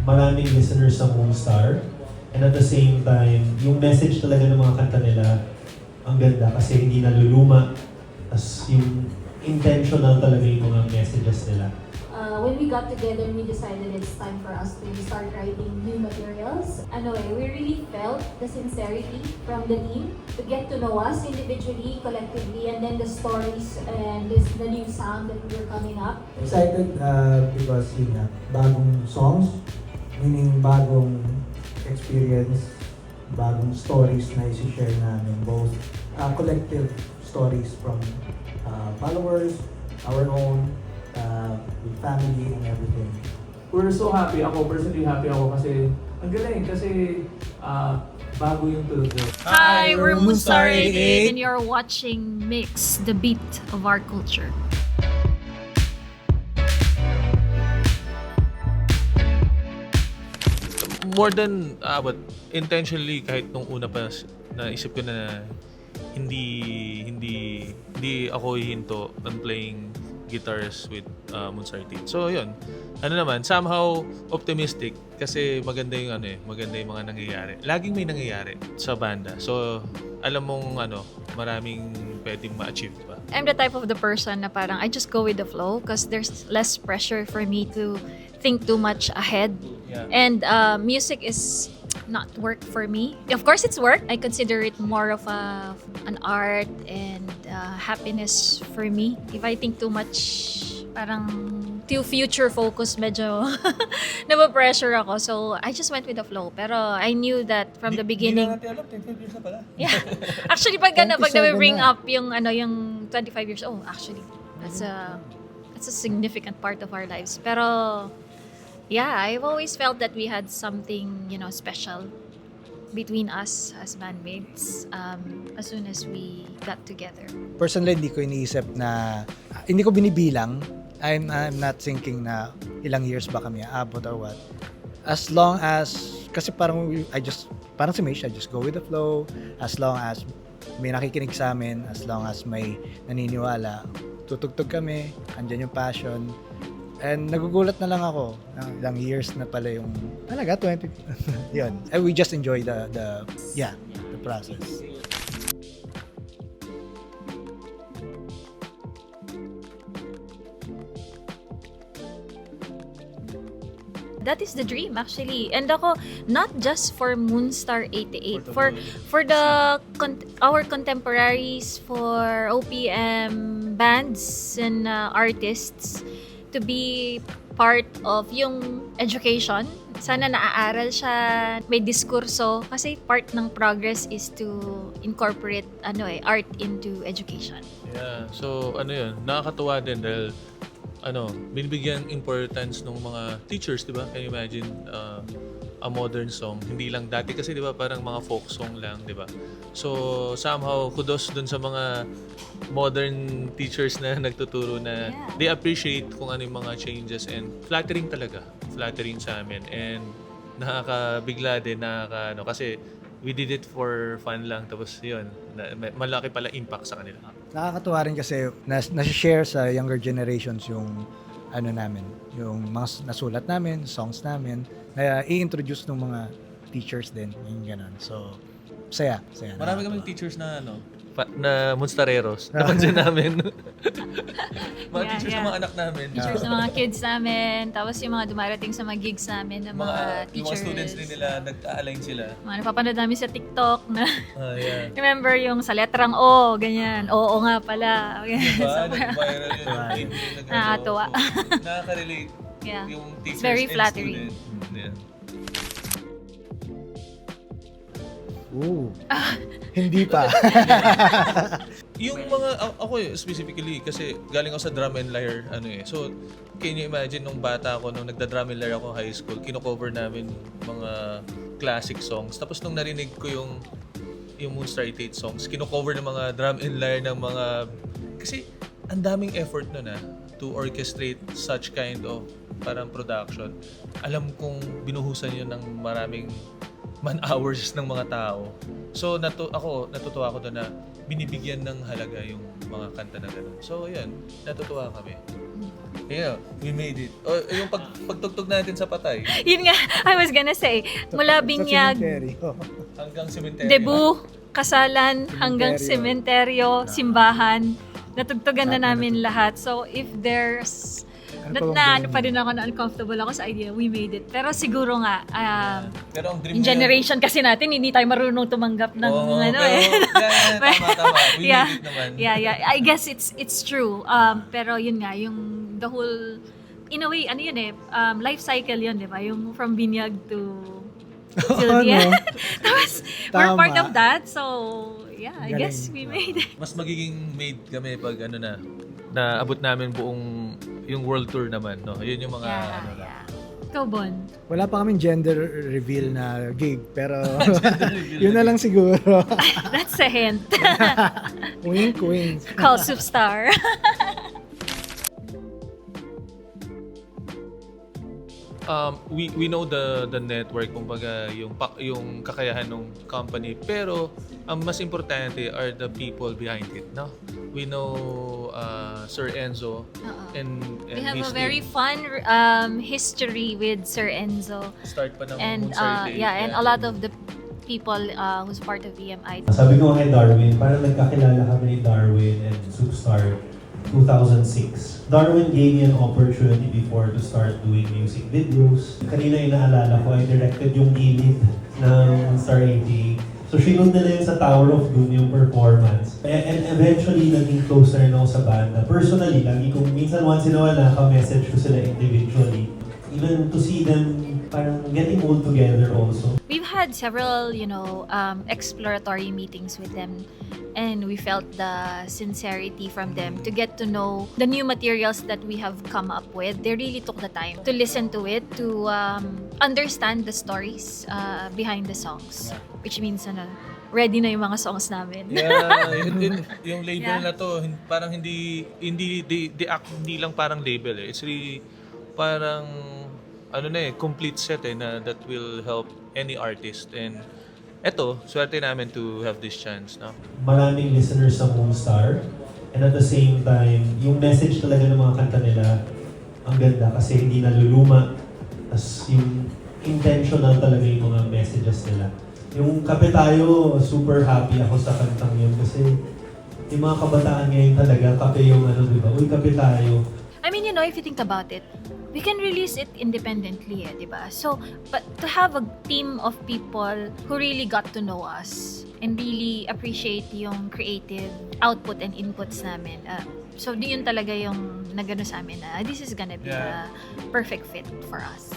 maraming listeners sa Moonstar. And at the same time, yung message talaga ng mga kanta nila, ang ganda kasi hindi naluluma. Tapos yung intentional talaga yung mga messages nila. When we got together, we decided it's time for us to start writing new materials. We really felt the sincerity from the team to get to know us individually, collectively, and then the stories and the new sound that we were coming up. Excited because yun nga, bagong songs, meaning bagong experience, bagong stories na isi-share namin, both collective stories from followers, our own, with family and everything. We're so happy. Ako, personally happy ako kasi ang galing kasi bago yung tulog ko. Hi, we're Moonstar 88 and you're watching Mix, the beat of our culture. More than but intentionally kahit nung una pa naisip ko na hindi ako hihinto on playing guitars with Moonstar 88. So yun. Somehow optimistic kasi maganda yung maganda yung mga nangyayari. Laging may nangyayari sa banda. So alam mong maraming pwedeng ma-achieve pa. I'm the type of the person na parang I just go with the flow because there's less pressure for me to think too much ahead. Yeah. And music is not work for me. Of course, it's work. I consider it more of an art and happiness for me. If I think too much, parang too future focus, medyo napapressure ako. So, I just went with the flow. Pero I knew that from the beginning. Hindi na natin alam, 25 years na pala. Yeah. Actually, pag 27 bring na. up yung 25 years, actually, that's a significant part of our lives. Pero yeah, I've always felt that we had something, special between us as bandmates as soon as we got together. Personally, hindi ko iniisip na, hindi ko binibilang. I'm not thinking na ilang years ba kami aabot or what. As long as, kasi parang si Mish, I just go with the flow. As long as may nakikinig sa amin, as long as may naniniwala, tutugtog kami, andyan yung passion. And nagugulat na lang ako, ilang years na pala yung, 20. Yun. And we just enjoy the process. That is the dream actually. And ako, not just for Moonstar 88, for our contemporaries, for OPM bands and artists to be part of yung education. Sana naaaral siya, may diskurso kasi part ng progress is to incorporate art into education. Yeah. So nakakatuwa din dahil binibigyan importance ng mga teachers, 'di ba? Can you imagine a modern song, hindi lang dati kasi 'di ba parang mga folk song lang, 'di ba? So somehow kudos dun sa mga modern teachers na nagtuturo na they appreciate kung ano yung mga changes and flattering sa amin and nakakabigla din kasi we did it for fun lang tapos yun malaki pala impact sa kanila. Nakakatuwa rin kasi nasi-share sa younger generations yung namin, yung mga nasulat namin, songs namin, na i-introduce ng mga teachers din, yung ganun. So, saya. Marami kaming teachers na na Moonstareros. Napansin namin. Mga teachers ng mga anak namin. Teachers ng mga kids namin, tapos yung mga dumarating sa mga gigs namin ng mga Yung teachers. mga students din nila, nag-align sila. Mga napapanood namin sa TikTok na Yeah. remember yung sa letrang O, ganyan. Oo nga pala. Diba? Nag-viral yun. Nakakatuwa. So, nakaka-relate. Yeah. Yung teachers It's very and flattering. student. Yeah. Hindi pa. Yung mga, ako specifically, kasi galing ako sa drum and lyre, So, can you imagine nung bata ako, nung nagda-drum and lyre ako high school, kino-cover namin mga classic songs. Tapos nung narinig ko yung Moonstar 88 songs, kino-cover ng mga drum and lyre ng mga, kasi ang daming effort nun to orchestrate such kind of parang production. Alam kong binuhusan yun ng maraming man hours ng mga tao. So natutuwa ako doon na binibigyan ng halaga yung mga kanta na gano'n. So, yun, natutuwa kami. Yeah, we made it. O, yung pagtugtog natin sa Patay, Yun nga, I was gonna say, mula binyag, hanggang sementeryo. debut, kasalan, hanggang Sementeryo. sementeryo, simbahan, natugtugan na namin lahat. So if there's ano pa rin ako na uncomfortable ako sa idea, we made it. Pero siguro nga, Pero ang dream yung niya- generation kasi natin, hindi tayo marunong tumanggap ng Oo, ano pero, eh. tama. We Yeah. made it naman. Yeah. I guess it's true. Pero yun nga, yung the whole, in a way, ano yun eh, life cycle yun, di ba? Yung from binyag to till the end. Tapos, we're Tama. part of that. So, yeah, I Galing. guess we made it. Mas magiging made kami pag na abot namin buong yung world tour naman, no? Yun yung mga ano na. Ikaw, Bon. Wala pa kaming gender reveal na gig, pero yun na lang siguro. That's a hint. Wink, wink. Call Superstar. We know the network, kumbaga yung kakayahan ng company, pero ang mas importante are the people behind it, no? We know Sir Enzo and We have his a very team. fun history with Sir Enzo. Start pa ng And Moonstar Day. and a lot of the people who's part of EMI. Sabi ko kay Darwin, parang nagkakilala kami ni Darwin and Superstar 2006. Darwin gave me an opportunity before to start doing music videos. Kanina yung naalala ko, I directed yung gilid ng Star 88. So sinunod nila yun sa Tower of Doom yung performance. And eventually, naging closer na ako sa banda. Personally, lagi kong minsan once in a while nakaka-message ko sila individually. Even to see them parang getting old together also. We've had several, exploratory meetings with them, and we felt the sincerity from them to get to know the new materials that we have come up with. They really took the time to listen to it, to understand the stories behind the songs, which means ready na yung mga songs namin. Yeah, yung label Yeah. na to, parang hindi lang parang label eh. It's really parang complete set that will help any artist. And eto, swerte namin to have this chance, no? Maraming listeners sa Moonstar, and at the same time, yung message talaga ng mga kanta nila, ang ganda kasi hindi naluluma. Tapos yung intentional talaga yung mga messages nila. Yung Kape Tayo, super happy ako sa kantang yun kasi yung mga kabataan ngayon talaga, kape yung di ba? Uy, kape tayo. I mean, if you think about it, we can release it independently, di ba? So, but to have a team of people who really got to know us and really appreciate yung creative output and inputs namin. So, yun talaga yung nagano sa amin na this is gonna be a perfect fit for us.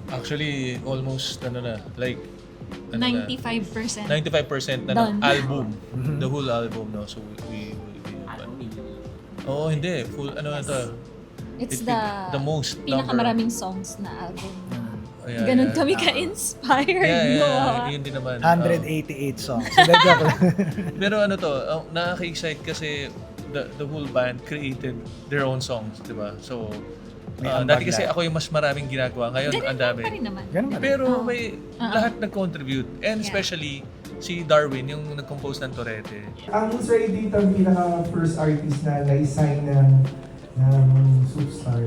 Actually, almost 95% 95% na Done. ng album. The whole album, no? So we Oo, hindi. Full, na to? It's the most pinakamaraming songs na album. Yeah, Ganon yeah. kami ka-inspired. Yeah, yun din naman. 188 songs. Hindi, joke lang. Pero nakaka-excite kasi the whole band created their own songs, di ba? So, May ambag dati kasi lahat. ako yung mas maraming ginagawa. Ngayon, Ganun ang dami. pa rin naman. Ganun ba? Pero Oo. may lahat nag-contribute. And especially, si Darwin, yung nag-compose ng Torete. Ang Sir Edith ang pinaka-first artist na na-sign ng Superstar.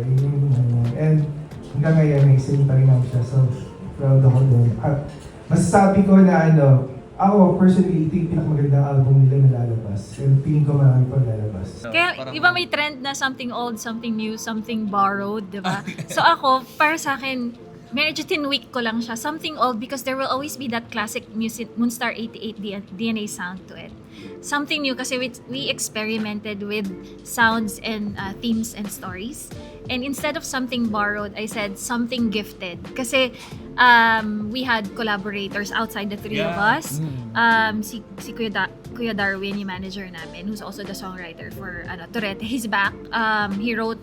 And hanggang ngayon, may sing pa rin ako siya. So, proud ako doon. At masasabi ko na ako personally, ito yung pinakamagandang album nila na lalabas. And feeling ko marami pang lalabas. Kaya, iba may trend na something old, something new, something borrowed, di ba? So ako, para sa akin, medyo tinweak ko lang siya. Something old because there will always be that classic music, Moonstar 88 DNA sound to it. Something new kasi we experimented with sounds and themes and stories. And instead of something borrowed, I said something gifted. Kasi we had collaborators outside the three of us. Si Kuya Darwin, yung manager namin, who's also the songwriter for Torete. He's back. He wrote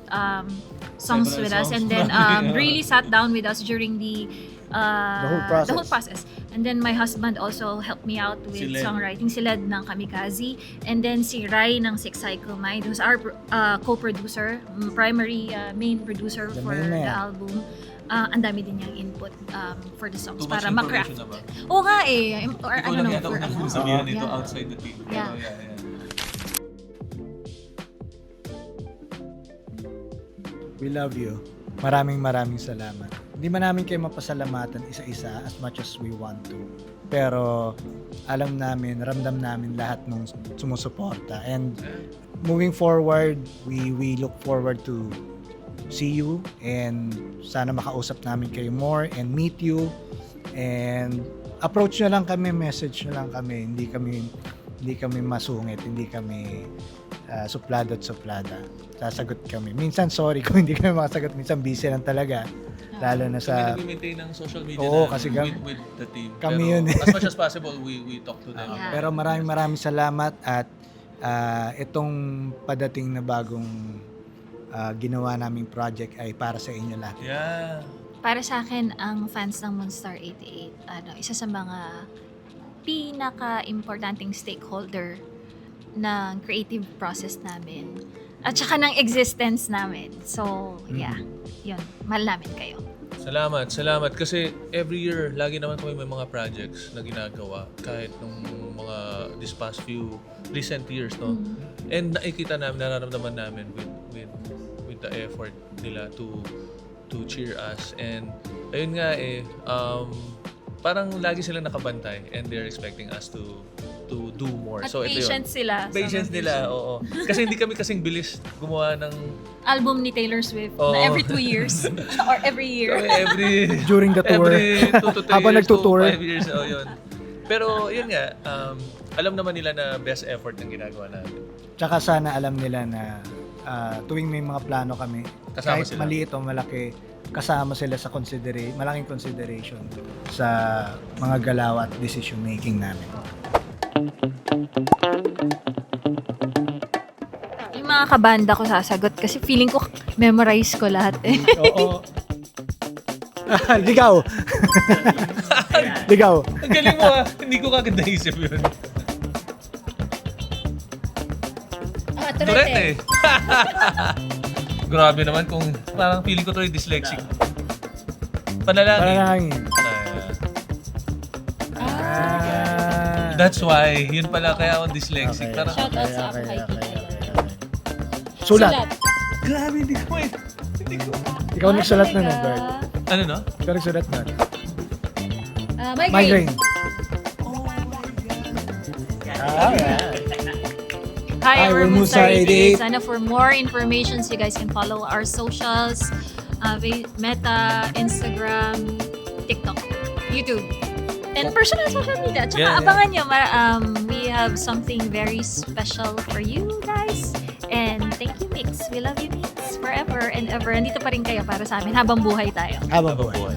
songs Several with us songs. and then really sat down with us during the whole process. And then my husband also helped me out with Si Led. songwriting. Si Led ng Kamikaze. And then si Rai ng Six Cycle Mind, who's our co-producer, primary main producer The for main man. the album. ang dami din niyang input for the songs Too much para ma-craft. information na ba? Oo nga eh. Or Ikaw ano lang no, yata for, unang sabihan nito yeah. outside the team. Yeah. Pero yeah. We love you. Maraming salamat. Hindi man namin kayo mapasalamatan isa-isa as much as we want to. Pero alam namin, ramdam namin lahat ng sumusuporta. And moving forward, we look forward to see you and sana makausap namin kayo more and meet you and approach nyo lang kami, message nyo lang kami. Hindi kami masungit, hindi kami suplado at suplada. Sasagot kami. Minsan sorry kung hindi kami makasagot, minsan busy lang talaga. Lalo na Kami sa nag-maintain ng social media Oo, namin kasi with the team. kami Pero yun eh. as much as possible, we talk to them. Yeah. Pero maraming salamat at itong padating na bagong ginawa naming project ay para sa inyo lahat. Yeah. Para sa akin, ang fans ng Moonstar 88, isa sa mga pinaka-importanting stakeholder ng creative process namin. At saka ng existence namin. So, yeah. Yun. Mahal namin kayo. Salamat. Kasi every year, lagi naman kami may mga projects na ginagawa. Kahit nung mga this past few recent years, no? And nakikita namin, nararamdaman namin with the effort nila to cheer us. And ayun nga parang lagi silang nakabantay and they're expecting us to do more. At So ito yun. patient sila. Patience nila, oo. Kasi hindi kami kasing bilis gumawa ng Album ni Taylor Swift Oo. na every 2 years or every year. every During the tour. every 2 to 3 Habang years to nagtutour. 5 years. Oh, yun. Pero yun nga, alam naman nila na best effort ng ginagawa namin. Tsaka sana alam nila na tuwing may mga plano kami, Kasama kahit sila. maliit o malaki, kasama sila sa malaking consideration sa mga galaw at decision making namin. Yung mga kabanda ko sasagot kasi feeling ko memorize ko lahat eh. Oo. Ligaw. Ligaw. Ang galing mo hindi ko kagad naisip yun. Tourette eh. Grabe naman kung parang feeling ko to ay dyslexic. Panalangin. Panalangin. That's why, yun pala kaya ako dyslexic. Parang, Shout out sa ako kay Kiki. Sulat. grabe, hindi ko Ikaw nagsulat nun, Edward. Ano no? Ikaw nagsulat nun. Migraine. Migraine. Hi, we're we're Moonstar Moonstar 88. Sana for more information, you guys can follow our socials, Meta, Instagram, TikTok, YouTube, and personal social media. Tsaka Yeah. abangan nyo, we have something very special for you guys. And thank you, Mix. We love you, Mix. Forever and ever. Andito pa rin kayo para sa amin habang buhay tayo. Habang Habang buhay. buhay.